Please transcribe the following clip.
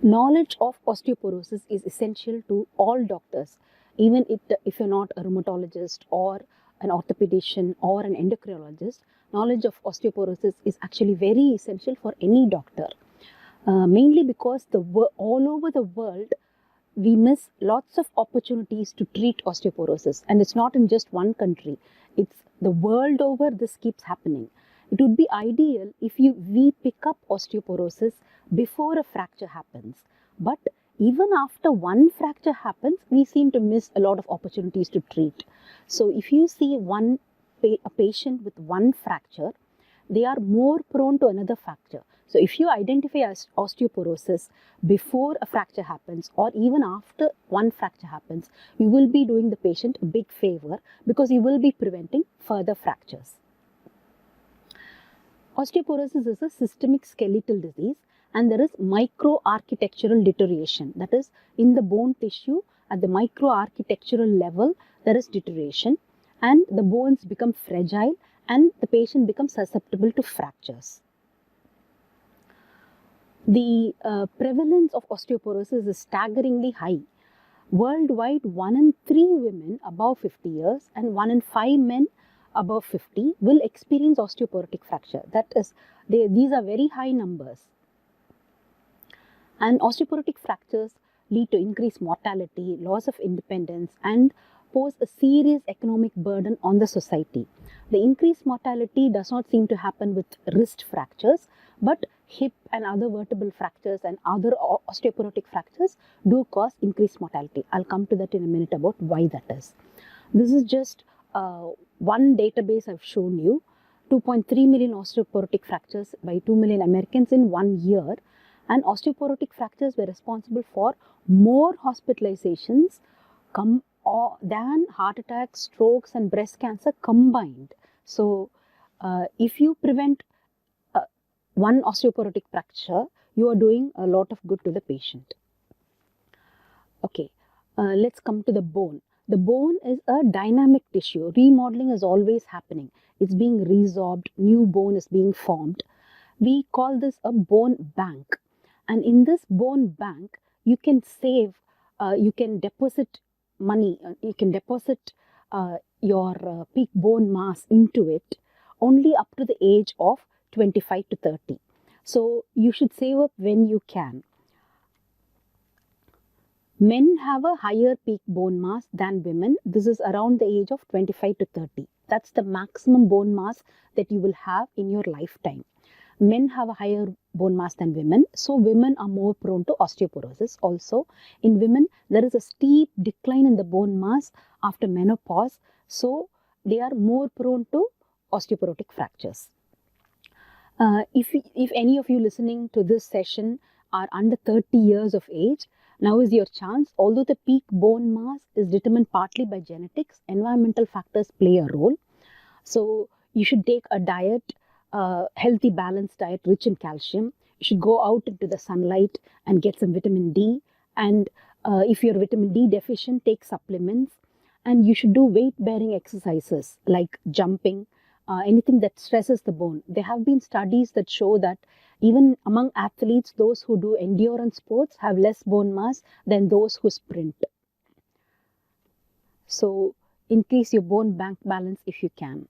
Knowledge of osteoporosis is essential to all doctors, even if you're not a rheumatologist or an orthopedician or an endocrinologist. Knowledge of osteoporosis is actually very essential for any doctor, mainly because all over the world we miss lots of opportunities to treat osteoporosis, and it's not in just one country, it's the world over. This keeps happening. It would be ideal if we pick up osteoporosis before a fracture happens, but even after one fracture happens, we seem to miss a lot of opportunities to treat. So if you see a patient with one fracture, they are more prone to another fracture. So if you identify as osteoporosis before a fracture happens or even after one fracture happens, you will be doing the patient a big favor because you will be preventing further fractures. Osteoporosis is a systemic skeletal disease, and there is microarchitectural deterioration. That is, in the bone tissue at the microarchitectural level, there is deterioration and the bones become fragile and the patient becomes susceptible to fractures. The prevalence of osteoporosis is staggeringly high. Worldwide, 1 in 3 women above 50 years and 1 in 5 men above 50 will experience osteoporotic fracture. That is, these are very high numbers. And osteoporotic fractures lead to increased mortality, loss of independence, and pose a serious economic burden on the society. The increased mortality does not seem to happen with wrist fractures, but hip and other vertebral fractures and other osteoporotic fractures do cause increased mortality. I'll come to that in a minute about why that is. This is just one database I've shown you. 2.3 million osteoporotic fractures by 2 million Americans in 1 year. And osteoporotic fractures were responsible for more hospitalizations than heart attacks, strokes, and breast cancer combined. So, if you prevent one osteoporotic fracture, you are doing a lot of good to the patient. Okay, let's come to the bone. The bone is a dynamic tissue. Remodeling is always happening. It's being resorbed, new bone is being formed. We call this a bone bank. And in this bone bank, you can save, you can deposit money, you can deposit your peak bone mass into it only up to the age of 25 to 30. So you should save up when you can. Men have a higher peak bone mass than women. This is around the age of 25 to 30. That's the maximum bone mass that you will have in your lifetime. Men have a higher bone mass than women, so women are more prone to osteoporosis. Also, in women, there is a steep decline in the bone mass after menopause, so they are more prone to osteoporotic fractures. If any of you listening to this session are under 30 years of age, now is your chance. Although the peak bone mass is determined partly by genetics, environmental factors play a role. So you should take a diet, healthy balanced diet rich in calcium. You should go out into the sunlight and get some vitamin D, and if you're vitamin D deficient, take supplements. And you should do weight bearing exercises like jumping, anything that stresses the bone. There have been studies that show that even among athletes, those who do endurance sports have less bone mass than those who sprint. So increase your bone bank balance if you can.